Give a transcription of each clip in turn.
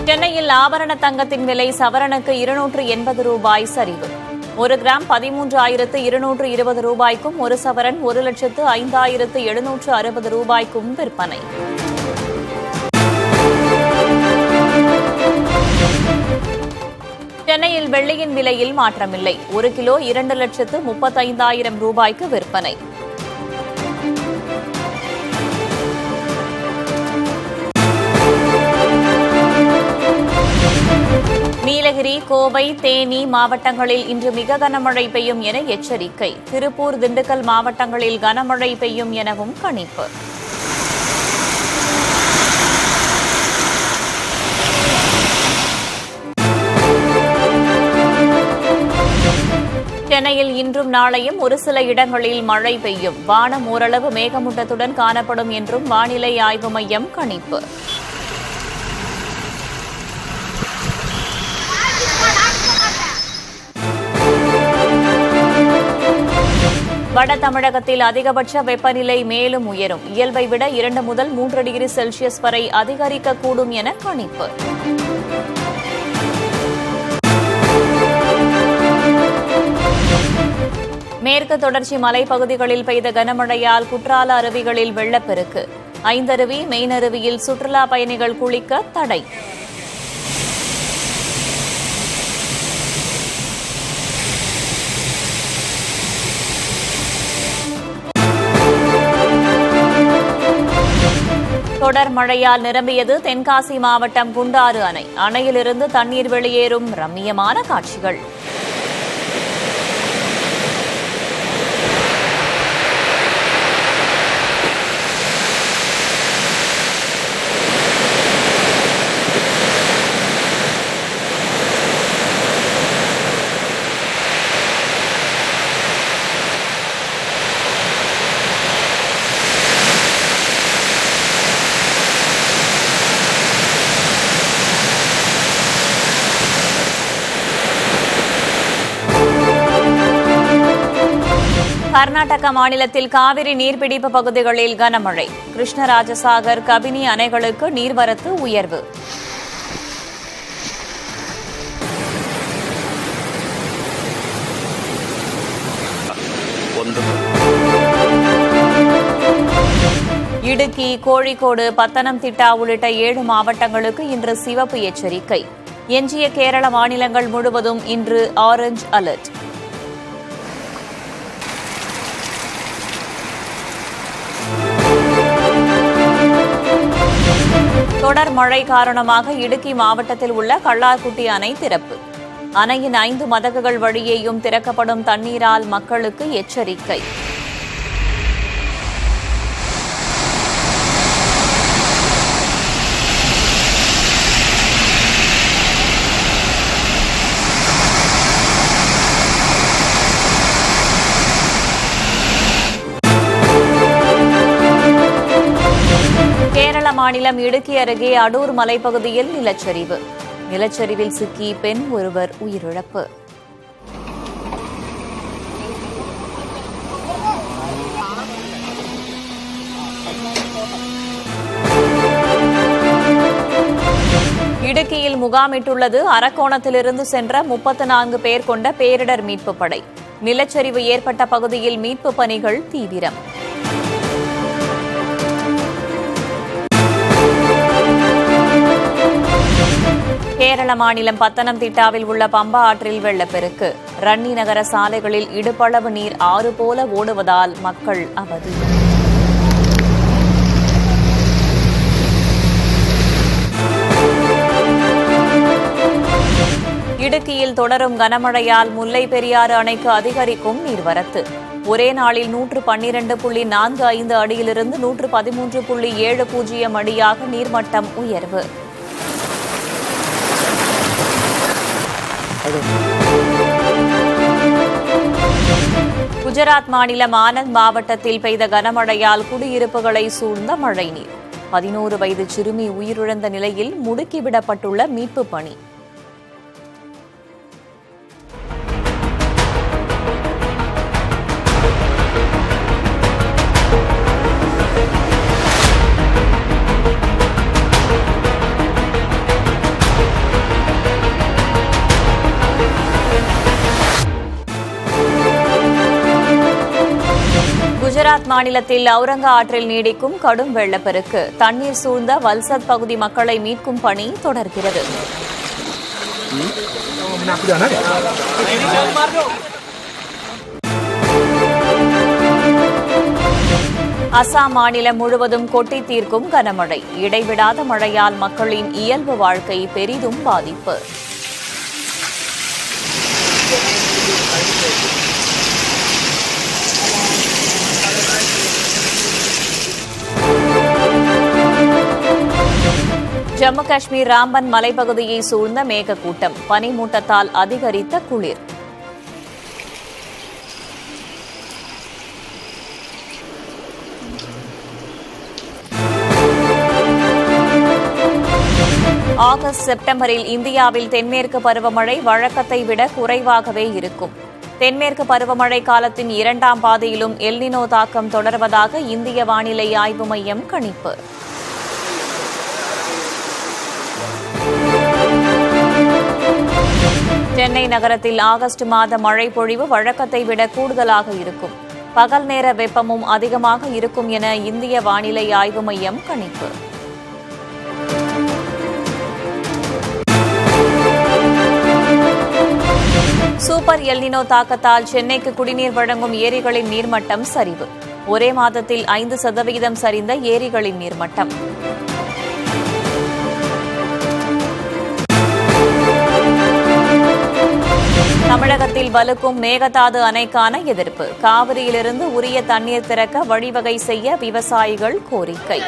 சென்னையில் ஆபரண தங்கத்தின் விலை சவரனுக்கு 280 ரூபாய் சரிவு. 1 கிராம் 13,220 ரூபாய்க்கும், 1 சவரன் 1,05,760 ரூபாய்க்கும் விற்பனை. சென்னையில் வெள்ளியின் விலையில் மாற்றமில்லை. 1 கிலோ 2,35,000 ரூபாய்க்கு விற்பனை. நீலகிரி, கோவை, தேனி மாவட்டங்களில் இன்று மிக கனமழை பெய்யும் என எச்சரிக்கை. திருப்பூர், திண்டுக்கல் மாவட்டங்களில் கனமழை பெய்யும் எனவும் கணிப்பு. சென்னையில் இன்றும் நாளையும் ஒரு சில இடங்களில் மழை பெய்யும். வானம் ஓரளவு மேகமூட்டத்துடன் காணப்படும் என்றும் வானிலை ஆய்வு மையம் கணிப்பு. வட தமிழகத்தில் அதிகபட்ச வெப்பநிலை மேலும் உயரும். இயல்பை விட 2 முதல் 3 டிகிரி செல்சியஸ் வரை அதிகரிக்கக்கூடும் என கணிப்பு. மேற்கு தொடர்ச்சி மலைப்பகுதிகளில் பெய்த கனமழையால் குற்றால அருவிகளில் வெள்ளப்பெருக்கு. ஐந்தருவி, மெயினருவியில் சுற்றுலா பயணிகள் குளிக்க தடை. தொடர் மழையால் நிரம்பியது தென்காசி மாவட்டம் குண்டாறு அணை. அணையிலிருந்து தண்ணீர் வெளியேறும் ரம்மியமான காட்சிகள். கர்நாடக மாநிலத்தில் காவிரி நீர்பிடிப்பு பகுதிகளில் கனமழை. கிருஷ்ணராஜசாகர், கபினி அணைகளுக்கு நீர்வரத்து உயர்வு. இடுக்கி, கோழிக்கோடு, பத்தனம்திட்டா உள்ளிட்ட 7 மாவட்டங்களுக்கு இன்று சிவப்பு எச்சரிக்கை. எஞ்சிய கேரள மாநிலங்கள் முழுவதும் இன்று ஆரஞ்ச் அலர்ட். தொடர் மழை காரணமாக இடுக்கி மாவட்டத்தில் உள்ள கள்ளார்குட்டி அணை திறப்பு. அணையின் 5 மதகுகள் வழியேயும் திறக்கப்படும் தண்ணீரால் மக்களுக்கு எச்சரிக்கை. கேரள மாநிலம் இடுக்கி அருகே அடூர் மலைப்பகுதியில் நிலச்சரிவு. நிலச்சரிவில் சிக்கி பெண் ஒருவர் உயிரிழப்பு. இடுக்கியில் முகாமிட்டுள்ளது அரக்கோணத்திலிருந்து சென்ற 34 பேர் கொண்ட பேரிடர் மீட்புப் படை. நிலச்சரிவு ஏற்பட்ட பகுதியில் மீட்பு பணிகள் தீவிரம். கேரள மாநிலம் பத்தனம்திட்டாவில் உள்ள பம்பா ஆற்றில் வெள்ளப்பெருக்கு. ரன்னி நகர சாலைகளில் இடுப்பளவு நீர் ஆறு போல ஓடுவதால் மக்கள் அவதி. இடுக்கியில் தொடரும் கனமழையால் முல்லை பெரியாறு அணைக்கு அதிகரிக்கும் நீர்வரத்து. ஒரே நாளில் 112.45 அடியிலிருந்து 113.70 அடியாக நீர்மட்டம் உயர்வு. குஜராத் மாநிலம் ஆனந்த் மாவட்டத்தில் பெய்த கனமழையால் குடியிருப்புகளை சூழ்ந்த மழைநீர். 11 வயது சிறுமி உயிரிழந்த நிலையில் முடுக்கிவிடப்பட்டுள்ள மீட்புப் பணி. குஜராத் மாநிலத்தில் அவுரங்கா ஆற்றில் நீடிக்கும் கடும் வெள்ளப்பெருக்கு. தண்ணீர் சூழ்ந்த வல்சத் பகுதி மக்களை மீட்கும் பணி தொடர்கிறது. அசாம் மாநிலம் முழுவதும் கொட்டி தீர்க்கும் கனமழை. இடைவிடாத மழையால் மக்களின் இயல்பு வாழ்க்கை பெரிதும் பாதிப்பு. ஜம்மு காஷ்மீர் ராம்பன் மலைப்பகுதியை சூழ்ந்த மேகக்கூட்டம். பனிமூட்டத்தால் அதிகரித்த குளிர். ஆகஸ்ட் செப்டம்பரில் இந்தியாவில் தென்மேற்கு பருவமழை வழக்கத்தை விட குறைவாகவே இருக்கும். தென்மேற்கு பருவமழை காலத்தின் இரண்டாம் பாதியிலும் எல்னினோ தாக்கம் தொடர்வதாக இந்திய வானிலை ஆய்வு மையம் கணிப்பு. சென்னை நகரத்தில் ஆகஸ்ட் மாத மழை பொழிவு வழக்கத்தை விட கூடுதலாக இருக்கும். பகல் நேர வெப்பமும் அதிகமாக இருக்கும் என இந்திய வானிலை ஆய்வு மையம் கணிப்பு. சூப்பர் எல்னினோ தாக்கத்தால் சென்னைக்கு குடிநீர் வழங்கும் ஏரிகளின் நீர்மட்டம் சரிவு. ஒரே மாதத்தில் 5% சரிந்த ஏரிகளின் நீர்மட்டம். தமிழகத்தில் வலுக்கும் மேகதாது அணைக்கான எதிர்ப்பு. காவிரியிலிருந்து உரிய தண்ணீர் திறக்க வழிவகை செய்ய விவசாயிகள் கோரிக்கை.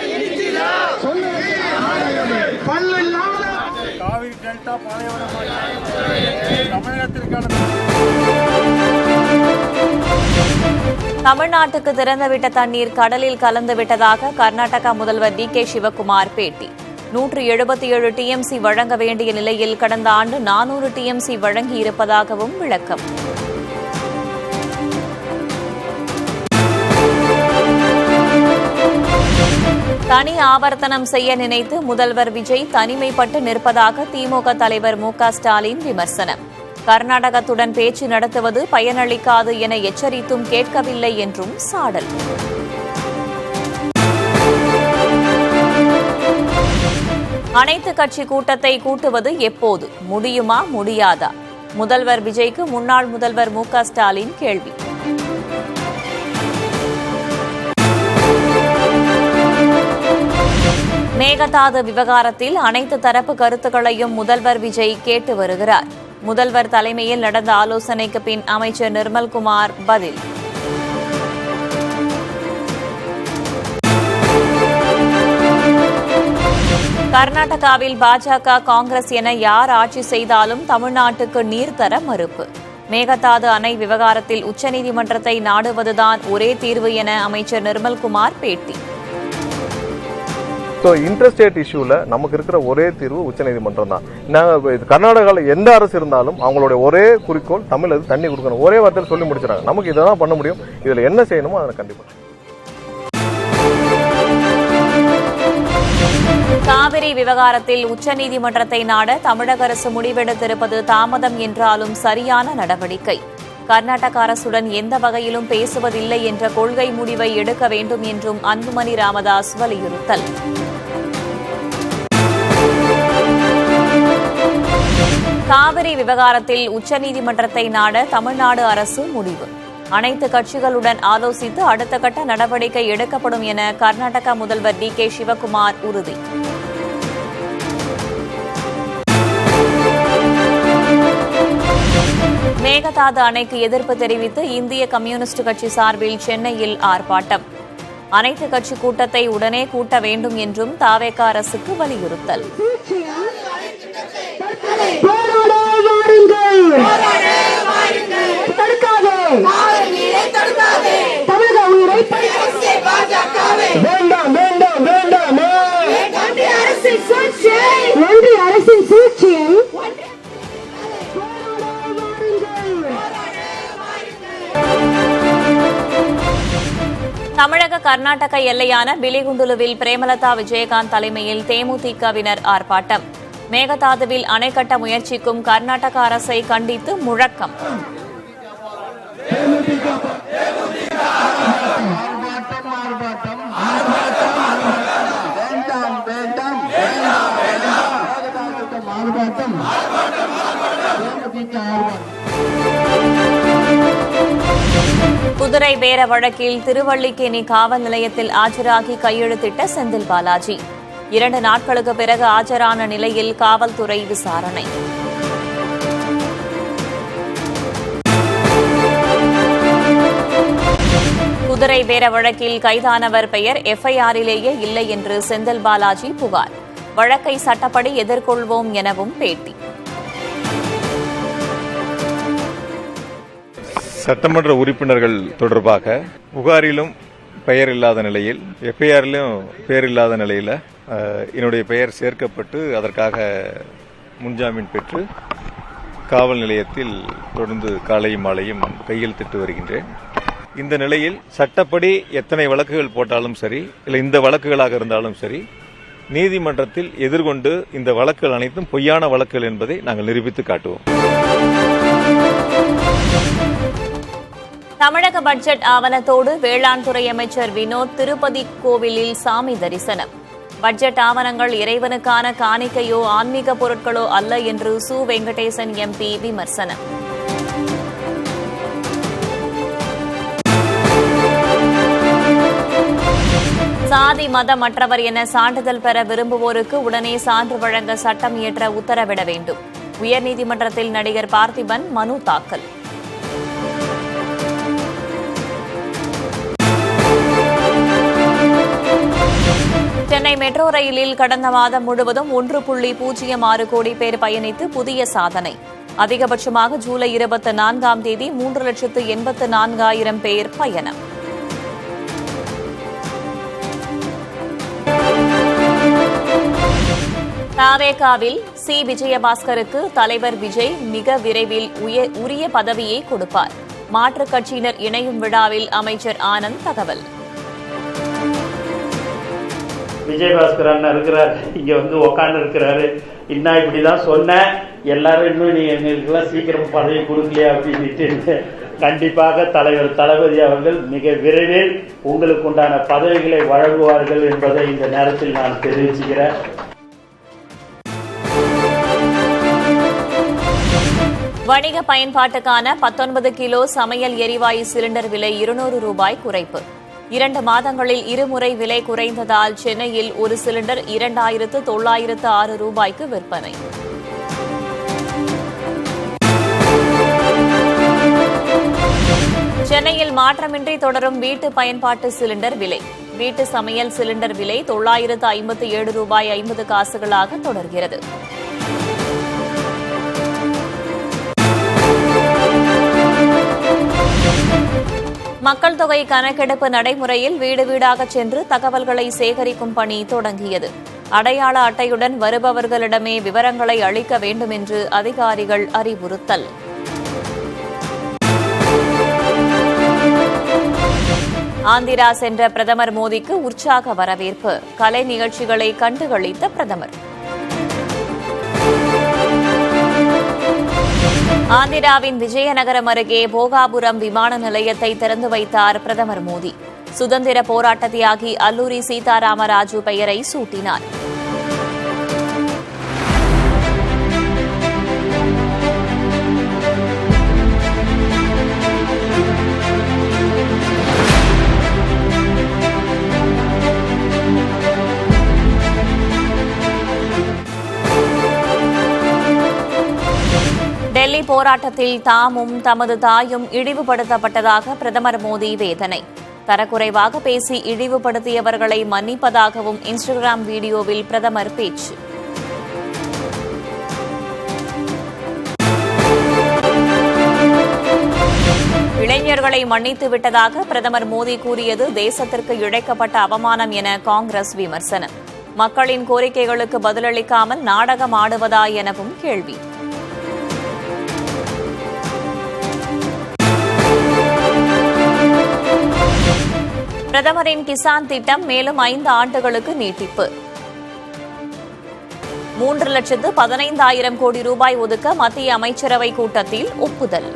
தமிழ்நாட்டுக்கு திறந்துவிட்ட தண்ணீர் கடலில் கலந்துவிட்டதாக கர்நாடகா முதல்வர் டி.கே. சிவக்குமார் பேட்டி. 177 டிஎம்சி வழங்க வேண்டிய நிலையில் கடந்த ஆண்டு 400 டிஎம்சி வழங்கியிருப்பதாகவும் விளக்கம். தனி ஆவர்த்தனம் செய்ய நினைத்து முதல்வர் விஜய் தனிமைப்பட்டு நிற்பதாக திமுக தலைவர் மு.க. ஸ்டாலின் விமர்சனம். கர்நாடகத்துடன் பேச்சு நடத்துவது பயனளிக்காது என எச்சரித்தும் கேட்கவில்லை என்றும் சாடல். அனைத்து கட்சி கூட்டத்தை கூட்டுவது எப்போது? முடியுமா முடியாதா? முதல்வர் விஜய்க்கு முன்னாள் முதல்வர் மு.க. ஸ்டாலின் கேள்வி. மேகதாது விவகாரத்தில் அனைத்து தரப்பு கருத்துக்களையும் முதல்வர் விஜய் கேட்டு வருகிறார். முதல்வர் தலைமையில் நடந்த ஆலோசனைக்கு பின் அமைச்சர் நிர்மல்குமார் பதில். கர்நாடகாவில் பாஜக காங்கிரஸ் என யார் ஆட்சி செய்தாலும் தமிழ்நாட்டுக்கு நீர் தர மறுப்பு. மேகதாது அணை விவகாரத்தில் உச்சநீதிமன்றத்தை நாடுவதுதான் ஒரே தீர்வு என அமைச்சர் நிர்மல்குமார் பேட்டி. இன்டர்ஸ்டேட் இஷ்யூல நமக்கு இருக்கிற ஒரே தீர்வு உச்சநீதிமன்றம் தான். கர்நாடகாவில் எந்த அரசு இருந்தாலும் அவங்களுடைய ஒரே குறிக்கோள் தமிழருக்கு தண்ணி கொடுக்கணும். ஒரே வார்த்தையில் சொல்லி முடிச்சிடாங்க. நமக்கு இதை தான் பண்ண முடியும். இதுல என்ன செய்யணுமோ அதை கண்டிப்பா. காவிரி விவகாரத்தில் உச்சநீதிமன்றத்தை நாட தமிழக அரசு முடிவெடுத்திருப்பது தாமதம் என்றாலும் சரியான நடவடிக்கை. கர்நாடக அரசுடன் எந்த வகையிலும் பேசுவதில்லை என்ற கொள்கை முடிவை எடுக்க வேண்டும் என்றும் அன்புமணி ராமதாஸ் வலியுறுத்தல். காவிரி விவகாரத்தில் உச்சநீதிமன்றத்தை நாட தமிழ்நாடு அரசு முடிவு. அனைத்து கட்சிகளுடன் ஆலோசித்து அடுத்த கட்ட நடவடிக்கை எடுக்கப்படும் என கர்நாடக முதல்வர் டி.கே. சிவக்குமார் உறுதி. மேகதாது அணைக்கு எதிர்ப்பு தெரிவித்து இந்திய கம்யூனிஸ்ட் கட்சி சார்பில் சென்னையில் ஆர்ப்பாட்டம். அனைத்து கட்சி கூட்டத்தை உடனே கூட்ட வேண்டும் என்றும் தாவேகா அரசுக்கு வலியுறுத்தல். தமிழக கர்நாடக எல்லையான பிலிகுண்டுலுவில் பிரேமலதா விஜயகாந்த் தலைமையில் தேமுதிகவினர் ஆர்ப்பாட்டம். மேகதாதுவில் அணை கட்ட முயற்சிக்கும் கர்நாடக அரசை கண்டித்து முழக்கம். குதிரை பேர வழக்கில் திருவல்லிக்கேணி காவல் நிலையத்தில் ஆஜராகி கையெழுத்திட்ட செந்தில் பாலாஜி 2 நாட்களுக்கு பிறகு ஆஜரான நிலையில் காவல்துறை விசாரணை. குதிரை பேர வழக்கில் கைதானவர் பெயர் எஃப்ஐஆரிலேயே இல்லை என்று செந்தில் பாலாஜி புகார். வழக்கை சட்டப்படி எதிர்கொள்வோம் எனவும் பேட்டி. சட்டமன்ற உறுப்பினர்கள் தொடர்பாக புகாரிலும் பெயர் இல்லாத நிலையில் எஃப்ஐஆரிலும் பெயர் இல்லாத நிலையில் என்னுடைய பெயர் சேர்க்கப்பட்டு அதற்காக முன்ஜாமீன் பெற்று காவல் நிலையத்தில் தொடர்ந்து காலையும் மாலையும் கையெழுத்திட்டு வருகின்றேன். இந்த நிலையில் சட்டப்படி எத்தனை வழக்குகள் போட்டாலும் சரி, இல்லை இந்த வழக்குகளாக இருந்தாலும் சரி, நீதிமன்றத்தில் எதிர்கொண்டு இந்த வழக்குகள் அனைத்தும் பொய்யான வழக்குகள் என்பதை நாங்கள் நிரூபித்து காட்டுவோம். தமிழக பட்ஜெட் ஆவணத்தோடு வேளாண் துறை அமைச்சர் வினோத் திருப்பதி கோவிலில் சாமி தரிசனம். பட்ஜெட் ஆவணங்கள் இறைவனுக்கான காணிக்கையோ ஆன்மீக பொருட்களோ அல்ல என்று சு. வெங்கடேசன் எம்பி விமர்சனம். சாதி மதமற்றவர் என சான்றிதழ் பெற விரும்புவோருக்கு உடனே சான்று வழங்க சட்டம் இயற்ற உத்தரவிட வேண்டும். உயர்நீதிமன்றத்தில் நடிகர் பார்த்திபன் மனு தாக்கல். சென்னை மெட்ரோ ரயிலில் கடந்த மாதம் முழுவதும் 1.06 கோடி பேர் பயணித்து புதிய சாதனை. அதிகபட்சமாக ஜூலை 24ஆம் தேதி 3,84,000 பேர் பயணம். தாவேகாவில் சி. விஜயபாஸ்கருக்கு தலைவர் விஜய் மிக விரைவில் உரிய பதவியை கொடுப்பார். மாற்றுக் கட்சியினர் இணையும் விழாவில் அமைச்சர் ஆனந்த் தகவல். விஜயபாஸ்கர் அண்ணா இருக்கிறார், இங்க வந்து உக்காந்து இருக்கிறாரு. இன்னும் இப்படிதான் சொன்னேன், எல்லாரும் இன்னும் நீ எங்களுக்கெல்லாம் சீக்கிரம் பதவி கொடுக்கலையா அப்படின்னு. கண்டிப்பாக தலைவர் தளபதி அவர்கள் மிக விரைவில் உங்களுக்கு உண்டான பதவிகளை வழங்குவார்கள் என்பதை இந்த நேரத்தில் நான் தெரிவிச்சுக்கிறேன். வணிக பயன்பாட்டுக்கான 19 கிலோ சமையல் எரிவாயு சிலிண்டர் விலை 200 ரூபாய் குறைப்பு. 2 மாதங்களில் இருமுறை விலை குறைந்ததால் சென்னையில் ஒரு சிலிண்டர் 2,906 ரூபாய்க்கு விற்பனை. சென்னையில் மாற்றமின்றி தொடரும் வீட்டு பயன்பாட்டு சிலிண்டர் விலை. வீட்டு சமையல் சிலிண்டர் விலை 957 ரூபாய் 50 காசுகளாக தொடர்கிறது. மக்கள் தொகை கணக்கெடுப்பு நடைமுறையில் வீடு வீடாக சென்று தகவல்களை சேகரிக்கும் பணி தொடங்கியது. அடையாள அட்டையுடன் வருபவர்களிடமே விவரங்களை அளிக்க வேண்டும் என்று அதிகாரிகள் அறிவுறுத்தல். ஆந்திரா சென்ற பிரதமர் மோடிக்கு உற்சாக வரவேற்பு. கலை நிகழ்ச்சிகளை கண்டுகளித்த பிரதமர். ஆந்திராவின் விஜயநகரம் அருகே போகாபுரம் விமான நிலையத்தை திறந்து வைத்தார் பிரதமர் மோடி. சுதந்திர போராட்ட தியாகி அல்லூரி சீதாராமராஜு பெயரை சூட்டினார். டெல்லி போராட்டத்தில் தாமும் தமது தாயும் இழிவுபடுத்தப்பட்டதாக பிரதமர் மோடி வேதனை. தரக்குறைவாக பேசி இழிவுபடுத்தியவர்களை மன்னிப்பதாகவும் இன்ஸ்டாகிராம் வீடியோவில் பிரதமர் பேச்சு. இளைஞர்களை மன்னித்து விட்டதாக பிரதமர் மோடி கூறியது தேசத்திற்கு இழைக்கப்பட்ட அவமானம் என காங்கிரஸ் விமர்சனம். மக்களின் கோரிக்கைகளுக்கு பதிலளிக்காமல் நாடகம் ஆடுவதா எனவும் கேள்வி. பிரதமரின் கிசான் திட்டம் மேலும் 5 ஆண்டுகளுக்கு நீட்டிப்பு. 3,15,000 கோடி ரூபாய் ஒதுக்க மத்திய அமைச்சரவை கூட்டத்தில் ஒப்புதல்.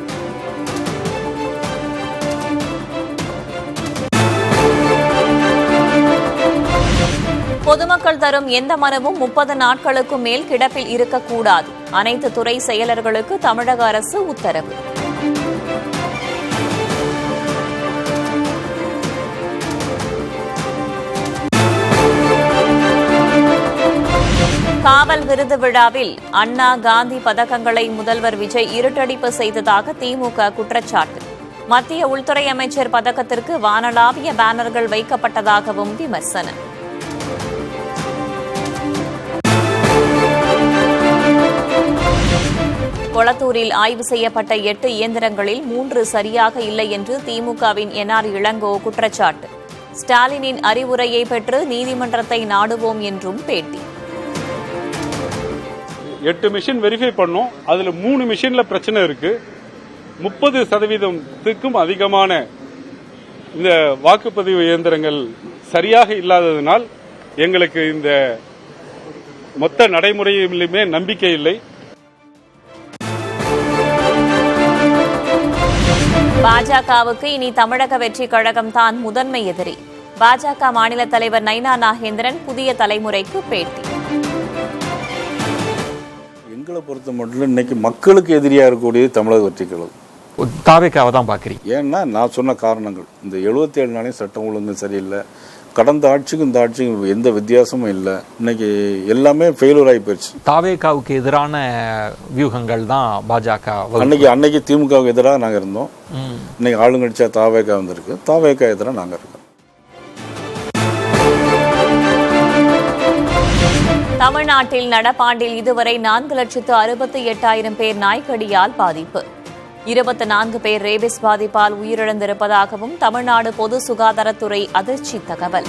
பொதுமக்கள் தரும் எந்த மனுவும் 30 நாட்களுக்கும் மேல் கிடப்பில் இருக்கக்கூடாது. அனைத்து துறை செயலர்களுக்கு தமிழக அரசு உத்தரவு. காவல் விருது விழாவில் அண்ணா, காந்தி பதக்கங்களை முதல்வர் விஜய் இருட்டடிப்பு செய்ததாக திமுக குற்றச்சாட்டு. மத்திய உள்துறை அமைச்சர் பதக்கத்திற்கு வானளாவிய பேனர்கள் வைக்கப்பட்டதாகவும் விமர்சனம். கொளத்தூரில் ஆய்வு செய்யப்பட்ட 8 இயந்திரங்களில் 3 சரியாக இல்லை என்று திமுகவின் என்ஆர் இளங்கோ குற்றச்சாட்டு. ஸ்டாலினின் அறிவுரையை பெற்று நீதிமன்றத்தை நாடுவோம் என்றும் பேட்டி. 8 மிஷின் வெரிஃபை பண்ணோம். அதுல 3 மிஷின்ல பிரச்சனை இருக்கு. 30% அதிகமான இந்த வாக்குப்பதிவு இயந்திரங்கள் சரியாக இல்லாததனால் எங்களுக்கு இந்த மொத்த நடைமுறையிலுமே நம்பிக்கை இல்லை. பாஜகவுக்கு இனி தமிழக வெற்றி கழகம் தான் முதன்மை எதிரி. பாஜக மாநில தலைவர் நைனா நாகேந்திரன் புதிய தலைமுறைக்கு பேட்டி. எங்களை பொறுத்த மட்டும் இன்னைக்கு மக்களுக்கு எதிரியாக இருக்கக்கூடியது தமிழக வெற்றி கழகம். தாவேக்காவை தான் பார்க்குறீங்க. ஏன்னா நான் சொன்ன காரணங்கள், இந்த 77 நாளையும் சட்டம் ஒழுங்கு சரியில்லை. கடந்த ஆட்சிக்கும் இந்த ஆட்சிக்கும் எந்த வித்தியாசமும் இல்லை. இன்னைக்கு எல்லாமே ஃபெயிலூர் ஆகி போயிடுச்சு. தாவேக்காவுக்கு எதிரான வியூகங்கள் தான் பாஜக. அன்னைக்கு திமுகவுக்கு எதிராக நாங்கள் இருந்தோம். இன்னைக்கு ஆளுங்கட்சியா தாவேக்கா வந்திருக்கு. தாவேக்கா எதிராக நாங்கள் இருக்கோம். தமிழ்நாட்டில் நடப்பாண்டில் இதுவரை 4,68,000 பேர் நாய்க்கடியால் பாதிப்பு. 24 பேர் ரேபிஸ் பாதிப்பால் உயிரிழந்திருப்பதாகவும் தமிழ்நாடு பொது சுகாதாரத்துறை அதிர்ச்சி தகவல்.